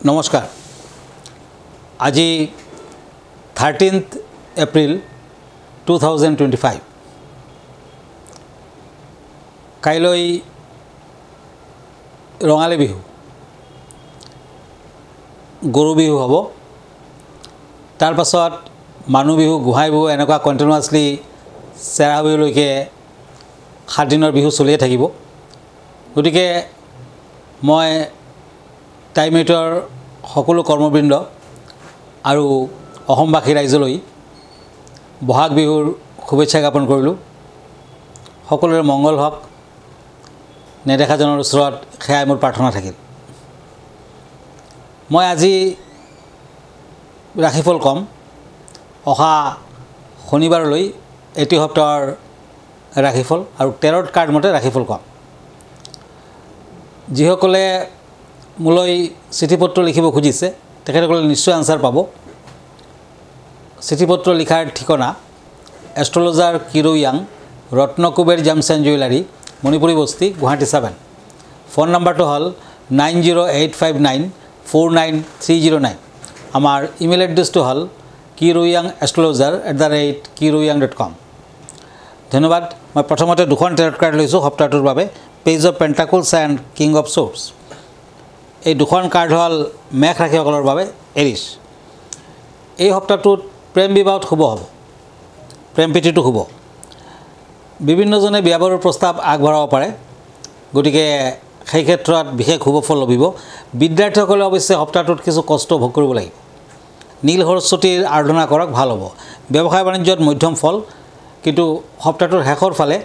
নমস্কাৰ আজি 13th এপ্ৰিল 2025 কাইলৈ ৰঙালী বিহু গৰু বিহু হ'ব তাৰ পাছত মানুহ বিহু গোহাই বিহু এনেকুৱা কন্টিনিউয়াছলি চেৰা বিহুলৈকে 7 দিনৰ বিহু চলিয়ে থাকিব গতিকে মই টাইমেটৰ সকলো কৰ্মবৃন্দ আৰু অসমবাসী ৰাইজলৈ বহাগ বিহুৰ শুভেচ্ছা জ্ঞাপন কৰিলোঁ সকলোৰে মংগল হওক নেদেখাজনৰ ওচৰত সেয়াই মোৰ প্ৰাৰ্থনা থাকিল মই আজি ৰাশিফল কম অহা শনিবাৰলৈ এটি সপ্তাহৰ ৰাশিফল আৰু 13th কাৰ্ড মতে ৰাশিফল কম যিসকলে মোলৈ চিঠিপত্ৰ লিখিব খুজিছে তেখেতসকলে নিশ্চয় আনসাৰ পাব চিঠিপত্ৰ লিখাৰ ঠিকনা এষ্ট্ৰলজাৰ কিৰোয়াং Ratnakuber gems and jewellery Manipuri Basti Guwahati 7 phone নম্বৰটো হ'ল 9085949309 আমাৰ ইমেইল এড্ৰেছটো হ'ল kiroyangastrologer@kiroyang.com ধন্যবাদ মই প্ৰথমতে দুখন টেৰট কাৰ্ড লৈছোঁ সপ্তাহটোৰ বাবে page of pentacles and king of swords এই দুখন কাৰ্ড হ'ল মেঘ ৰাশিসকলৰ বাবে এৰিছ এই সপ্তাহটোত প্ৰেম বিবাহত শুভ হ'ব প্ৰেম প্ৰীতিটো শুভ বিভিন্নজনে বিয়া বাৰুৰ প্ৰস্তাৱ আগবঢ়াব পাৰে গতিকে সেই ক্ষেত্ৰত বিশেষ শুভ ফল লভিব বিদ্যাৰ্থীসকলে অৱশ্যে সপ্তাহটোত কিছু কষ্ট ভোগ কৰিব লাগিব নীল সৰস্বতীৰ আৰাধনা কৰক ভাল হ'ব ব্যৱসায় বাণিজ্যত মধ্যম ফল কিন্তু সপ্তাহটোৰ শেষৰ ফালে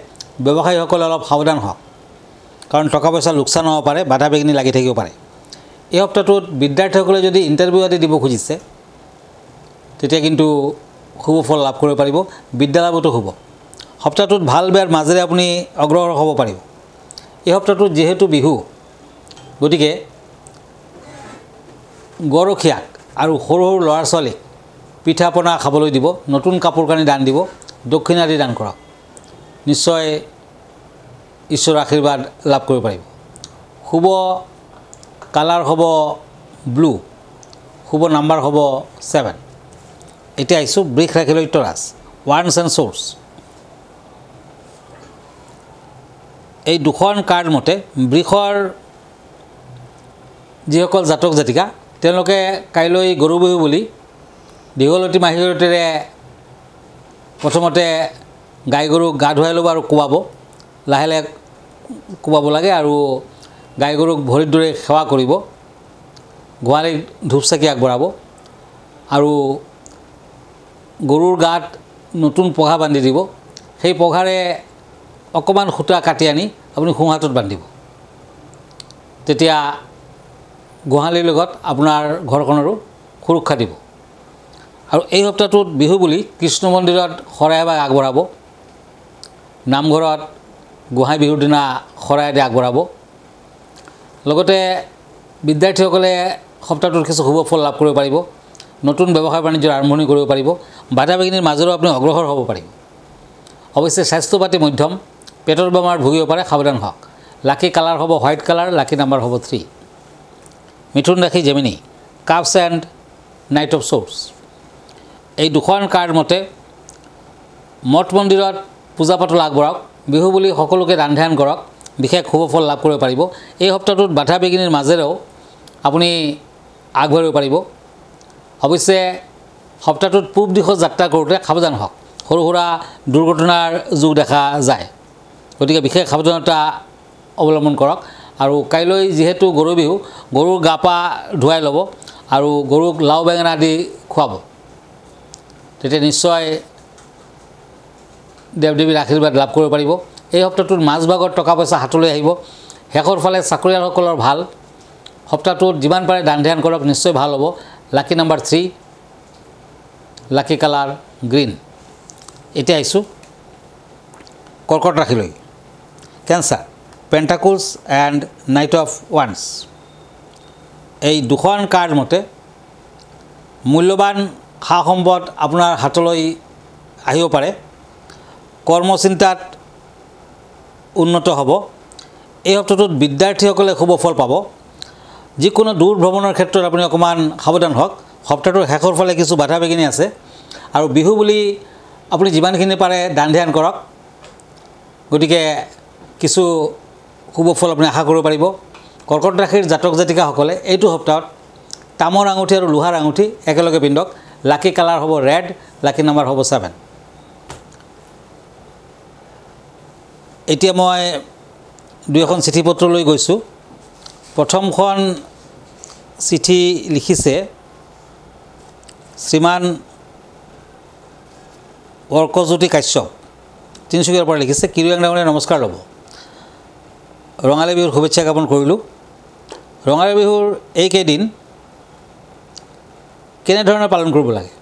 ব্যৱসায়ীসকলে অলপ সাৱধান হওক কাৰণ টকা পইচা লোকচান হ'ব পাৰে বাধা বিঘিনি লাগি থাকিব পাৰে এই সপ্তাহটোত বিদ্যাৰ্থীসকলে যদি ইণ্টাৰভিউ আদি দিব খুজিছে তেতিয়া কিন্তু শুভ ফল লাভ কৰিব পাৰিব বিদ্যালাভতো শুভ সপ্তাহটোত ভাল বেয়াৰ মাজেৰে আপুনি অগ্ৰসৰ হ'ব পাৰিব এই সপ্তাহটোত যেহেতু বিহু গতিকে গৰখীয়াক আৰু সৰু সৰু ল'ৰা ছোৱালীক পিঠা পনা খাবলৈ দিব নতুন কাপোৰ কানি দান দিব দক্ষিণা আদি দান কৰক নিশ্চয় ঈশ্বৰৰ আশীৰ্বাদ লাভ কৰিব পাৰিব শুভ কালাৰ হ'ব ব্লু শুভ নাম্বাৰ হ'ব 7 এতিয়া আহিছোঁ বৃষ ৰাশিলৈ টৰাছ ওৱান্স এণ্ড সোৰ্ডছ এই দুখন কাৰ্ড মতে বৃষৰ যিসকল জাতক জাতিকা তেওঁলোকে কাইলৈ গৰু বিহু বুলি দীঘলতী মাহিৰতেৰে প্ৰথমতে গাই গৰুক গা ধুৱাই ল'ব আৰু কোৱাব লাহে লাহে কোৱাব লাগে আৰু গাই গৰুক ভৰিৰ দৰে সেৱা কৰিব গোৱালিক ধূপ চাকি আগবঢ়াব আৰু গৰুৰ গাত নতুন পঘা বান্ধি দিব সেই পঘাৰে অকণমান সূতা কাটি আনি আপুনি সোঁ হাতত বান্ধিব তেতিয়া গোহালিৰ লগত আপোনাৰ ঘৰখনৰো সুৰক্ষা দিব আৰু এই সপ্তাহটোত বিহু বুলি কৃষ্ণ মন্দিৰত শৰাই এভাগ আগবঢ়াব নামঘৰত গোহাই বিহুৰ দিনা শৰাই আদি আগবঢ়াব লগতে বিদ্যাৰ্থীসকলে সপ্তাহটোত কিছু শুভ ফল লাভ কৰিব পাৰিব নতুন ব্যৱসায় বাণিজ্যৰ আৰম্ভণি কৰিব পাৰিব বাধা বিঘিনিৰ মাজেৰেও আপুনি অগ্ৰসৰ হ'ব পাৰিব অৱশ্যে স্বাস্থ্য পাতি মধ্যম পেটৰ বেমাৰত ভুগিব পাৰে সাৱধান হওক লাকি কালাৰ হ'ব হোৱাইট কালাৰ লাকি নাম্বাৰ হ'ব 3 মিথুন ৰাশি Gemini cups and knight of swords এই দুখন কাৰ্ড মতে মঠ মন্দিৰত পূজা পাতল আগবঢ়াওক বিহু বুলি সকলোকে দান ধ্যান কৰক বিশেষ শুভ ফল লাভ কৰিব পাৰিব এই সপ্তাহটোত বাধা বিঘিনিৰ মাজেৰেও আপুনি আগবাঢ়িব পাৰিব অৱশ্যে সপ্তাহটোত পূব দিশত যাত্ৰা কৰোঁতে সাৱধান হওক সৰু সুৰা দুৰ্ঘটনাৰ যোগ দেখা যায় গতিকে বিশেষ সাৱধানতা অৱলম্বন কৰক আৰু কাইলৈ যিহেতু গৰু বিহু গৰুৰ গা পা ধুৱাই ল'ব আৰু গৰুক লাও বেঙেনা আদি খুৱাব তেতিয়া নিশ্চয় দেৱ দেৱীৰ আশীৰ্বাদ লাভ কৰিব পাৰিব এই সপ্তাহটোত মাজভাগত টকা পইচা হাতলৈ আহিব শেষৰ ফালে চাকৰিয়ালসকলৰ ভাল সপ্তাহটোত যিমান পাৰে দান ধ্যান কৰক নিশ্চয় ভাল হ'ব lucky number 3 lucky colour green এতিয়া আহিছোঁ কৰ্কট ৰাশিলৈ cancer pentacles and knight of ওৱান্স এই দুখন কাৰ্ড মতে মূল্যৱান সা সম্পদ আপোনাৰ হাতলৈ আহিব পাৰে কৰ্মচিন্তাত উন্নত হ'ব এই সপ্তাহটোত বিদ্যাৰ্থীসকলে শুভ ফল পাব যিকোনো দূৰ ভ্ৰমণৰ ক্ষেত্ৰত আপুনি অকণমান সাৱধান হওক সপ্তাহটোৰ শেষৰ ফালে কিছু বাধা বিঘিনি আছে আৰু বিহু বুলি আপুনি যিমানখিনি পাৰে দান ধ্যান কৰক গতিকে কিছু শুভ ফল আপুনি আশা কৰিব পাৰিব কৰ্কট ৰাশিৰ জাতক জাতিকাসকলে এইটো সপ্তাহত তামৰ আঙুঠি আৰু লোহাৰ আঙুঠি একেলগে পিন্ধক লাকি কালাৰ হ'ব ৰেড লাকি নাম্বাৰ হ'ব 7 এতিয়া মই দুই এখন চিঠি পত্ৰ লৈ গৈছোঁ প্ৰথমখন চিঠি লিখিছে শ্ৰীমান অৰ্কজ্যোতি কাশ্যপ তিনিচুকীয়াৰ পৰা লিখিছে কিৰিয়াং ডাঙৰীয়া নমস্কাৰ ল'ব ৰঙালী বিহুৰ শুভেচ্ছা জ্ঞাপন কৰিলোঁ ৰঙালী বিহুৰ এইকেইদিন কেনেধৰণে পালন কৰিব লাগে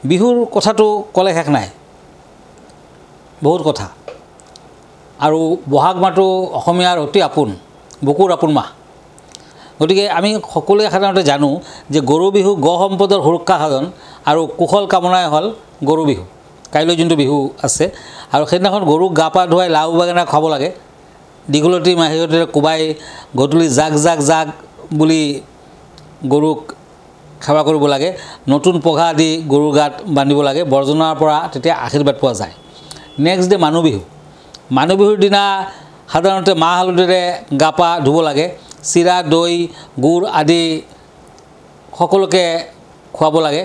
বিহুৰ কথাটো ক'লে শেষ নাই বহুত কথা আৰু বহাগ মাহটো অসমীয়াৰ অতি আপোন বুকুৰ আপোন মাহ গতিকে আমি সকলোৱে সাধাৰণতে জানো যে গৰু বিহু গ সম্পদৰ সুৰক্ষা সাধন আৰু কুশল কামনাই হ'ল গৰু বিহু কাইলৈ যোনটো বিহু আছে আৰু সেইদিনাখন গৰুক গা পা ধুৱাই লাও বেঙেনা খাব লাগে দীঘলতি মাহিয়তেৰে কোবাই গধূলি জাক জাক জাক বুলি গৰুক সেৱা কৰিব লাগে নতুন পঘা আদি গৰুৰ গাত বান্ধিব লাগে বৰ্জনাৰ পৰা তেতিয়া আশীৰ্বাদ পোৱা যায় নেক্সট ডে মানুহ বিহুৰ দিনা সাধাৰণতে মাহ হালধিৰে গা পা ধুব লাগে চিৰা দৈ গুড় আদি সকলোকে খুৱাব লাগে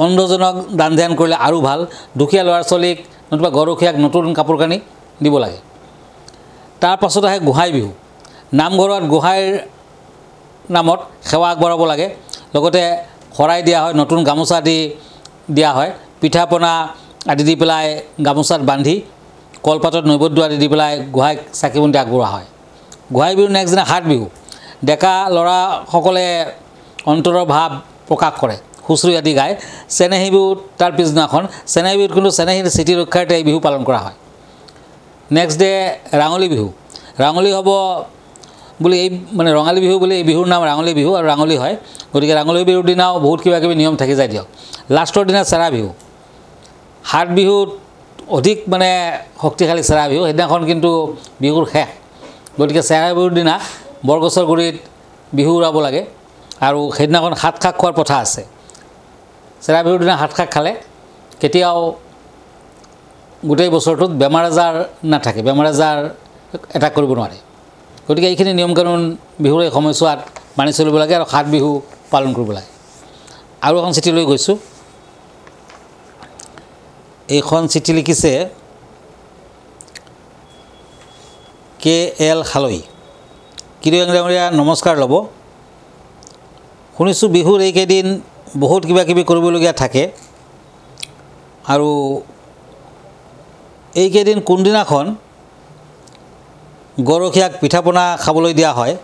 অন্ধজনক দান ধ্যান কৰিলে আৰু ভাল দুখীয়া ল'ৰা ছোৱালীক নতুবা গৰখীয়াক নতুন কাপোৰ কানি দিব লাগে তাৰ পাছত আহে গোহাঁই বিহু নামঘৰত গোহাঁইৰ নামত সেৱা আগবঢ়াব লাগে লগতে শৰাই দিয়া হয় নতুন গামোচা আদি দিয়া হয় পিঠা পনা আদি দি পেলাই গামোচাত বান্ধি কলপাতত নৈবদ্য আদি দি পেলাই গোহাঁইক চাকি বন্তি আগবঢ়োৱা হয় গোহাঁই বিহুৰ নেক্সট দিনা হাত বিহু ডেকা ল'ৰাসকলে অন্তৰৰ ভাৱ প্ৰকাশ কৰে হুঁচৰি আদি গায় চেনেহী বিহু তাৰ পিছদিনাখন চেনেহী বিহুত কিন্তু চেনেহীৰ চিঠি ৰক্ষাৰ্থে এই বিহু পালন কৰা হয় নেক্সট ডে ৰাঙলী বিহু ৰাঙলী হ'ব বুলি এই মানে ৰঙালী বিহু বুলি এই বিহুৰ নাম ৰাঙলী বিহু আৰু ৰাঙলী হয় গতিকে ৰাঙলী বিহুৰ দিনাও বহুত কিবা কিবি নিয়ম থাকি যায় দিয়ক লাষ্টৰ দিনা চেৰা বিহু হাত বিহুত অধিক মানে শক্তিশালী চেৰা বিহু সেইদিনাখন কিন্তু বিহুৰ শেষ গতিকে চেৰা বিহুৰ দিনা বৰগছৰ গুৰিত বিহু উৰাব লাগে আৰু সেইদিনাখন হাত শাক খোৱাৰ প্ৰথা আছে চেৰা বিহুৰ দিনা হাত শাক খালে কেতিয়াও গোটেই বছৰটোত বেমাৰ আজাৰ নাথাকে বেমাৰ আজাৰ এটাক কৰিব নোৱাৰে গতিকে এইখিনি নিয়ম কানুন বিহুৰ এই সময়ছোৱাত মানি চলিব লাগে আৰু সাত বিহু পালন কৰিব লাগে আৰু এখন চিঠি লৈ গৈছোঁ এইখন চিঠি লিখিছে KL খালৈ কিৰিয়াং ডাঙৰীয়া নমস্কাৰ ল'ব শুনিছোঁ বিহুৰ এইকেইদিন বহুত কিবা কিবি কৰিবলগীয়া থাকে আৰু এইকেইদিন কোনদিনাখন গৰখীয়াক পিঠা পনা খাবলৈ দিয়া হয়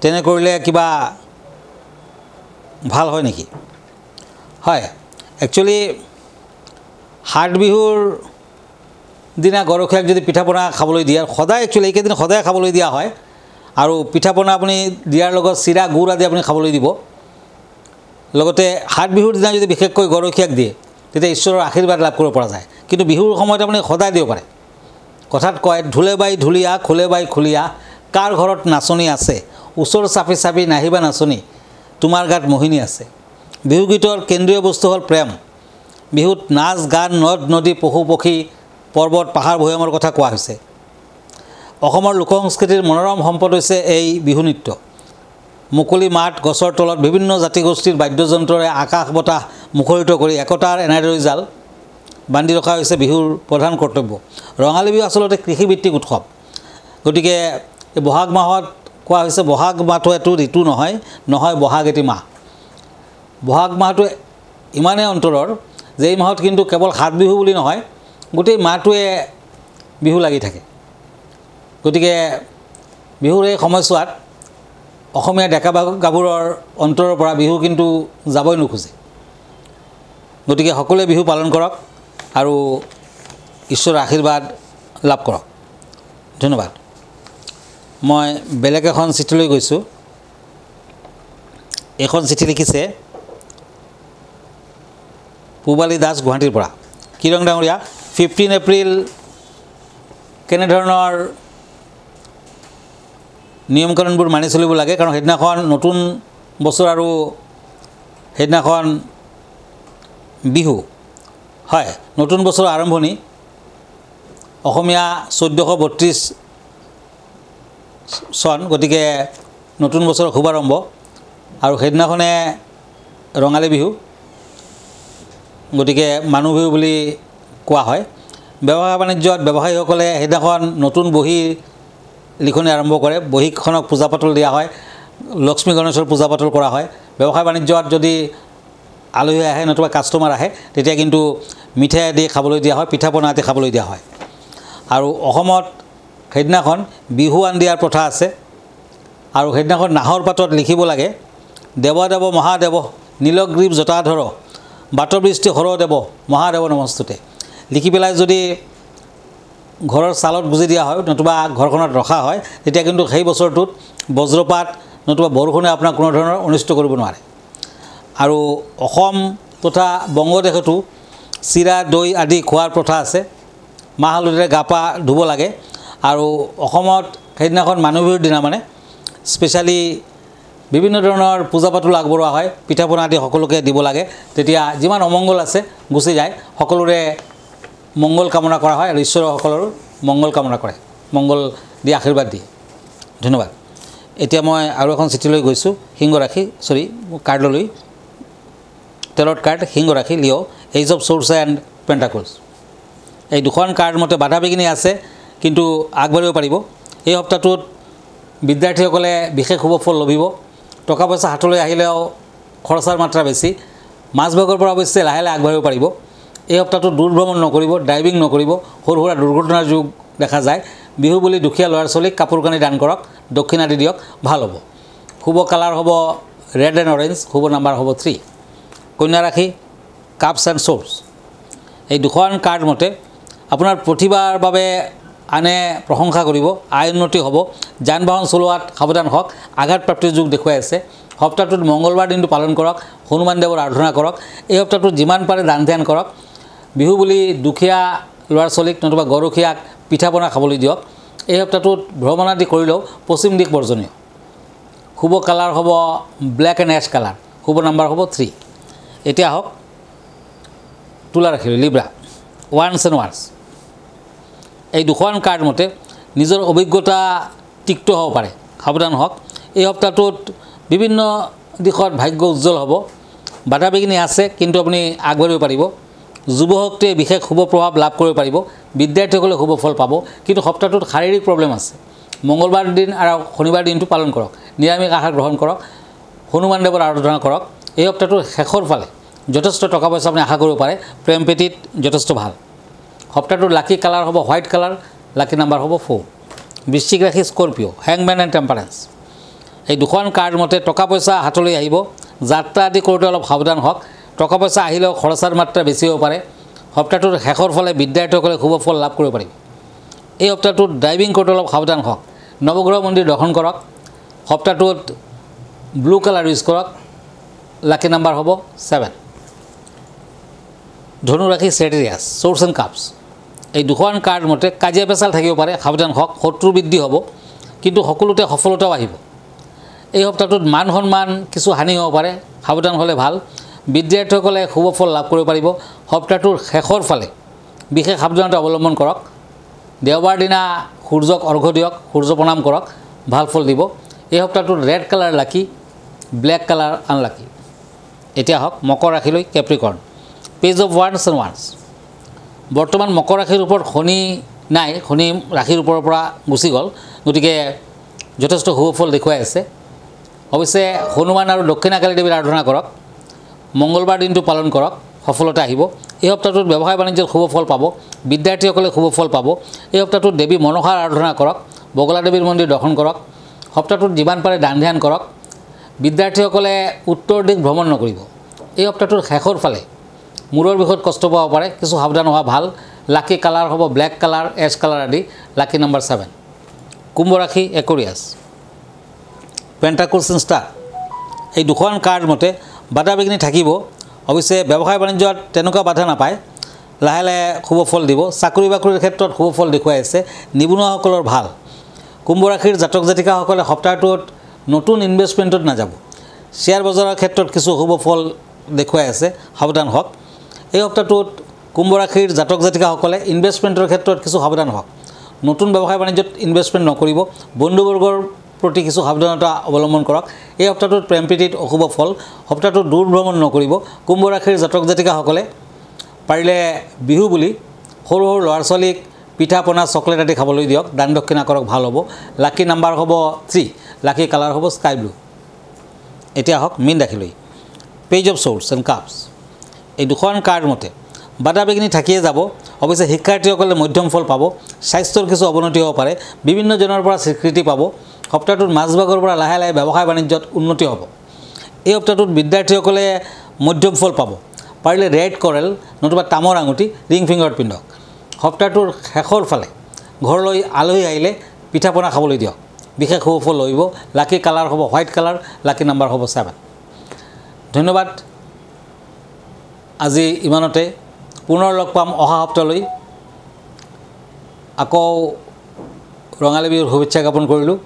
তেনে কৰিলে কিবা ভাল হয় নেকি হয় একচুৱেলি হাট বিহুৰ দিনা গৰখীয়াক যদি পিঠা পনা খাবলৈ দিয়ে সদায় একচুৱেলি এইকেইদিন সদায় খাবলৈ দিয়া হয় আৰু পিঠা পনা আপুনি দিয়াৰ লগত চিৰা গুড় আদি আপুনি খাবলৈ দিব লগতে হাট বিহুৰ দিনা যদি বিশেষকৈ গৰখীয়াক দিয়ে তেতিয়া ঈশ্বৰৰ আশীৰ্বাদ লাভ কৰিব পৰা যায় কিন্তু বিহুৰ সময়ত আপুনি সদায় দিব পাৰে কথাত কয় ঢোলে বাই ঢুলীয়া খোলে বাই খুলীয়া কাৰ ঘৰত নাচনি আছে ওচৰ চাপি চাপি নাহিবা নাচনি তোমাৰ গাত মোহিনী আছে বিহু গীতৰ কেন্দ্ৰীয় বস্তু হ'ল প্ৰেম বিহুত নাচ গান নদ নদী পশু পক্ষী পৰ্বত পাহাৰ ভৈয়ামৰ কথা কোৱা হৈছে অসমৰ লোক সংস্কৃতিৰ মনোৰম সম্পদ হৈছে এই বিহু নৃত্য মুকলি মাঠ গছৰ তলত বিভিন্ন জাতিগোষ্ঠীৰ বাদ্যযন্ত্ৰৰে আকাশ বতাহ মুখৰিত কৰি একতাৰ এনাদৰী জাল বান্ধি ৰখা হৈছে বিহুৰ প্ৰধান কৰ্তব্য ৰঙালী বিহু আচলতে কৃষিভিত্তিক উৎসৱ গতিকে এই বহাগ মাহত কোৱা হৈছে বহাগ মাহটো এটো ঋতু নহয় বহাগ এটি মাহ বহাগ মাহটো ইমানেই অন্তৰৰ যে এই মাহত কিন্তু কেৱল সাত বিহু বুলি নহয় গোটেই মাহটোৱে বিহু লাগি থাকে গতিকে বিহুৰ এই সময়ছোৱাত অসমীয়া ডেকা গাভৰুৰ অন্তৰৰ পৰা বিহু কিন্তু যাবই নোখোজে গতিকে সকলোৱে বিহু পালন কৰক আৰু ঈশ্বৰৰ আশীৰ্বাদ লাভ কৰক ধন্যবাদ মই বেলেগ এখন চিঠি লৈ গৈছোঁ এখন চিঠি লিখিছে পূবালী দাস গুৱাহাটীৰ পৰা কিৰং ডাঙৰীয়া 15 এপ্ৰিল কেনেধৰণৰ নিয়ম কানুনবোৰ মানি চলিব লাগে কাৰণ সেইদিনাখন নতুন বছৰ আৰু সেইদিনাখন বিহু হয় নতুন বছৰৰ আৰম্ভণি অসমীয়া 1432 চন গতিকে নতুন বছৰৰ শুভাৰম্ভ আৰু সেইদিনাখনে ৰঙালী বিহু গতিকে মানুহ বিহু বুলি কোৱা হয় ব্যৱসায় বাণিজ্যত ব্যৱসায়ীসকলে সেইদিনাখন নতুন বহি লিখনি আৰম্ভ কৰে বহীখনক পূজা পাতল দিয়া হয় লক্ষ্মী গণেশৰ পূজা পাতল কৰা হয় ব্যৱসায় বাণিজ্যত যদি আলহী আহে নতুবা কাষ্টমাৰ আহে তেতিয়া কিন্তু মিঠাই আদি খাবলৈ দিয়া হয় পিঠা পনা আদি খাবলৈ দিয়া হয় আৰু অসমত সেইদিনাখন বিহু আন দিয়াৰ প্ৰথা আছে আৰু সেইদিনাখন নাহৰ পাতত লিখিব লাগে দেৱদেৱ মহাদেৱ নীলগ্ৰীৱ জটাধৰ বাটবৃষ্টি হৰদেৱ মহাদেৱ নমস্তুতে লিখি পেলাই যদি ঘৰৰ চালত গুজি দিয়া হয় নতুবা ঘৰখনত ৰখা হয় তেতিয়া কিন্তু সেই বছৰটোত বজ্ৰপাত নতুবা বৰষুণে আপোনাক কোনো ধৰণৰ অনিষ্ট কৰিব নোৱাৰে আৰু অসম তথা বংগদেশতো চিৰা দৈ আদি খোৱাৰ প্ৰথা আছে মাহ হালধিৰে গা পা ধুব লাগে আৰু অসমত সেইদিনাখন মানুহ বিহুৰ দিনা মানে স্পেচিয়েলি বিভিন্ন ধৰণৰ পূজা পাতল আগবঢ়োৱা হয় পিঠা পনা আদি সকলোকে দিব লাগে তেতিয়া যিমান অমংগল আছে গুচি যায় সকলোৰে মংগল কামনা কৰা হয় আৰু ঈশ্বৰসকলৰ মংগল কামনা কৰে মংগল দি আশীৰ্বাদ দিয়ে ধন্যবাদ এতিয়া মই আৰু এখন চিঠিলৈ গৈছোঁ সিংহ ৰাশি কাৰ্ডলৈ তেলত কাৰ্ড সিংহ ৰাশি লিঅ' এইজ অফ চোৰ্ছ এণ্ড পেণ্টাকলছ এই দুখন কাৰ্ড মতে বাধা বিঘিনি আছে কিন্তু আগবাঢ়িব পাৰিব এই সপ্তাহটোত বিদ্যাৰ্থীসকলে বিশেষ শুভ ফল লভিব টকা পইচা হাতলৈ আহিলেও খৰচাৰ মাত্ৰা বেছি মাজভাগৰ পৰা অৱশ্যে লাহে লাহে আগবাঢ়িব পাৰিব এই সপ্তাহটোত দূৰ ভ্ৰমণ নকৰিব ড্ৰাইভিং নকৰিব সৰু সুৰা দুৰ্ঘটনাৰ যোগ দেখা যায় বিহু বুলি দুখীয়া ল'ৰা ছোৱালীক কাপোৰ কানি দান কৰক দক্ষিণা দি দিয়ক ভাল হ'ব শুভ কালাৰ হ'ব ৰেড এণ্ড অৰেঞ্জ শুভ নাম্বাৰ হ'ব 3 কন্যা ৰাশি কাপছ এণ্ড চ'ৰ্ছ এই দুখন কাৰ্ড মতে আপোনাৰ প্ৰতিভাৰ বাবে আনে প্ৰশংসা কৰিব আয় উন্নতি হ'ব যান বাহন চলোৱাত সাৱধান হওক আঘাতপ্ৰাপ্তিৰ যুগ দেখুৱাই আছে সপ্তাহটোত মংগলবাৰ দিনটো পালন কৰক হনুমান দেৱৰ আৰাধনা কৰক এই সপ্তাহটোত যিমান পাৰে দান ধ্যান কৰক বিহু বুলি দুখীয়া ল'ৰা ছোৱালীক নতুবা গৰখীয়াক পিঠা পনা খাবলৈ দিয়ক এই সপ্তাহটোত ভ্ৰমণ আদি কৰিলেও পশ্চিম দিশ বৰ্জনীয় শুভ কালাৰ হ'ব ব্লেক এণ্ড এছ কালাৰ শুভ নাম্বাৰ হ'ব 3 এতিয়া হওক তুলা ৰাশি লিব্ৰা ওৱান্স এণ্ড ৱাৰ্ছ এই দুখন কাৰ্ড মতে নিজৰ অভিজ্ঞতা তিক্ত হ'ব পাৰে সাৱধান হওক এই সপ্তাহটোত বিভিন্ন দিশত ভাগ্য উজ্জ্বল হ'ব বাধা বিঘিনি আছে কিন্তু আপুনি আগবাঢ়িব পাৰিব যুৱ শক্তিয়ে বিশেষ শুভ প্ৰভাৱ লাভ কৰিব পাৰিব বিদ্যাৰ্থীসকলে শুভ ফল পাব কিন্তু সপ্তাহটোত শাৰীৰিক প্ৰব্লেম আছে মংগলবাৰ দিন আৰু শনিবাৰ দিনটো পালন কৰক নিৰামিষ আহাৰ গ্ৰহণ কৰক হনুমান দেৱৰ আৰাধনা কৰক এই সপ্তাহটোৰ শেষৰ ফালে যথেষ্ট টকা পইচা আপুনি আশা কৰিব পাৰে প্ৰেম প্ৰীতিত যথেষ্ট ভাল সপ্তাহটোৰ লাকি কালাৰ হ'ব হোৱাইট কালাৰ লাকি নাম্বাৰ হ'ব 4 বৃশ্চিক ৰাশি স্কৰপিঅ' হেংমেন এণ্ড টেম্পাৰেন্স এই দুখন কাৰ্ড মতে টকা পইচা হাতলৈ আহিব যাত্ৰা আদি কৰোঁতে অলপ সাৱধান হওক টকা পইচা আহিলেও খৰচাৰ মাত্ৰা বেছি হ'ব পাৰে সপ্তাহটোৰ শেষৰ ফালে বিদ্যাৰ্থীসকলে শুভ ফল লাভ কৰিব পাৰিব এই সপ্তাহটোত ড্ৰাইভিং কৰোঁতে অলপ সাৱধান হওক নৱগ্ৰহ মন্দিৰ দৰ্শন কৰক সপ্তাহটোত ব্লু কালাৰ ইউজ কৰক লাকি নাম্বাৰ হ'ব 7 ধনু ৰাশি চেটেৰিয়াছ চ'ৰ্ছ এণ্ড কাপছ এই দুখন কাৰ্ড মতে কাজিয়া পেচাল থাকিব পাৰে সাৱধান হওক শত্ৰু বৃদ্ধি হ'ব কিন্তু সকলোতে সফলতাও আহিব এই সপ্তাহটোত মান সন্মান কিছু হানি হ'ব পাৰে সাৱধান হ'লে ভাল বিদ্যাৰ্থীসকলে শুভ ফল লাভ কৰিব পাৰিব সপ্তাহটোৰ শেষৰ ফালে বিশেষ সাৱধানতা অৱলম্বন কৰক দেওবাৰ দিনা সূৰ্যক অৰ্ঘ্য দিয়ক সূৰ্য প্ৰণাম কৰক ভাল ফল দিব এই সপ্তাহটোত ৰেড কালাৰ লাকি ব্লেক কালাৰ আনলাকি এতিয়া হওক মকৰ ৰাশিলৈ কেপ্ৰিকৰ্ণ page of once and once বৰ্তমান মকৰ ৰাশিৰ ওপৰত শনি নাই শনি ৰাশিৰ ওপৰৰ পৰা গুচি গ'ল গতিকে যথেষ্ট শুভ ফল দেখুৱাই আছে অৱশ্যে হনুমান আৰু দক্ষিণাকালী দেৱীৰ আৰাধনা কৰক মংগলবাৰ দিনটো পালন কৰক সফলতা আহিব এই সপ্তাহটোত ব্যৱসায় বাণিজ্যত শুভ ফল পাব বিদ্যাৰ্থীসকলে শুভ ফল পাব এই সপ্তাহটোত দেৱী মনসাৰ আৰাধনা কৰক বগলা দেৱীৰ মন্দিৰ দৰ্শন কৰক সপ্তাহটোত যিমান পাৰে দান ধ্যান কৰক বিদ্যাৰ্থীসকলে উত্তৰ দিশ ভ্ৰমণ নকৰিব এই সপ্তাহটোৰ শেষৰ ফালে মূৰৰ বিষত কষ্ট পাব পাৰে কিছু সাৱধান হোৱা ভাল লাকি কালাৰ হ'ব ব্লেক কালাৰ এছ কালাৰ আদি লাকি নাম্বাৰ 7 কুম্ভ ৰাশি একুৰিয়াছ পেণ্টাকলছ এণ্ড ষ্টাৰ এই দুখন কাৰ্ড মতে বাধা বিঘিনি থাকিব অৱশ্যে ব্যৱসায় বাণিজ্যত তেনেকুৱা বাধা নাপায় লাহে লাহে শুভ ফল দিব চাকৰি বাকৰিৰ ক্ষেত্ৰত শুভ ফল দেখুৱাই আছে নিবনুৱাসকলৰ ভাল কুম্ভ ৰাশিৰ জাতক জাতিকাসকলে সপ্তাহটোত নতুন ইনভেষ্টমেণ্টত নাযাব। শ্বেয়াৰ বজাৰৰ ক্ষেত্ৰত কিছু শুভ ফল দেখুৱাই আছে, সাৱধান হওক। এই সপ্তাহটোত কুম্ভ ৰাশিৰ জাতক জাতিকাসকলে ইনভেষ্টমেণ্টৰ ক্ষেত্ৰত কিছু সাৱধান হওক। নতুন ব্যৱসায় বাণিজ্যত ইনভেষ্টমেণ্ট নকৰিব। বন্ধুবৰ্গৰ প্ৰতি কিছু সাৱধানতা অৱলম্বন কৰক। এই সপ্তাহটোত প্ৰেম প্ৰীতিত অশুভ ফল। সপ্তাহটোত দূৰ ভ্ৰমণ নকৰিব। কুম্ভ ৰাশিৰ জাতক জাতিকাসকলে পাৰিলে বিহু বুলি সৰু সৰু ল'ৰা ছোৱালীক পিঠা পনা চকলেট আদি খাবলৈ দিয়ক। দান দক্ষিণা কৰক, ভাল হ'ব। লাকি নাম্বাৰ হ'ব 3, লাকি কালাৰ হ'ব স্কাই ব্লু। এতিয়া আহক মীন ৰাশিলৈ। Page of swords and cups. এই দুখন কাৰ্ড মতে বাধা বিঘিনি থাকিয়ে যাব। অৱশ্যে শিক্ষাৰ্থীসকলে মধ্যম ফল পাব। স্বাস্থ্যৰ কিছু অৱনতি হ'ব পাৰে। বিভিন্ন জনৰ পৰা স্বীকৃতি পাব। সপ্তাহটোত মাজভাগৰ পৰা লাহে লাহে ব্যৱসায় বাণিজ্যত উন্নতি হ'ব। এই সপ্তাহটোত বিদ্যাৰ্থীসকলে মধ্যম ফল পাব। পাৰিলে ৰেড কৰেল নতুবা তামৰ আঙুঠি ৰিং ফিংগাৰত পিন্ধক। সপ্তাহটোৰ শেষৰ ফালে ঘৰলৈ আলহী আহিলে পিঠা পনা খাবলৈ দিয়ক। বিশেষ শুভ ফল লহিব। লাকি কালাৰ হ'ব হোৱাইট কালাৰ, লাকি নাম্বাৰ হ'ব 7। ধন্যবাদ। আজি ইমানতে। পুনৰ লগ পাম অহা সপ্তাহলৈ। আকৌ ৰঙালী বিহুৰ শুভেচ্ছা জ্ঞাপন কৰিলোঁ।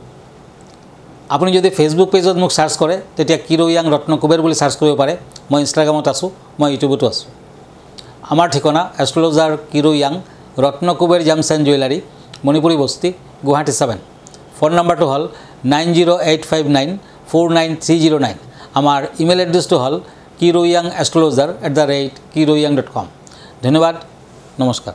আপুনি যদি ফেচবুক পেজত মোক চাৰ্চ কৰে তেতিয়া কিৰো য়াং ৰত্ন কুবেৰ বুলি চাৰ্চ কৰিব পাৰে। মই ইনষ্টাগ্ৰামত আছোঁ, মই ইউটিউবতো আছোঁ। আমাৰ ঠিকনা এষ্ট্ৰলজাৰ কিৰো য়াং, Ratna Kuber gems and jewellery, Manipuri Basti, Guwahati 7। Phone নম্বৰটো হ'ল 9085949309। আমাৰ ইমেইল এড্ৰেছটো হ'ল kiroyangastrologer@kiroyang.com। ধন্যবাদ, নমস্কাৰ।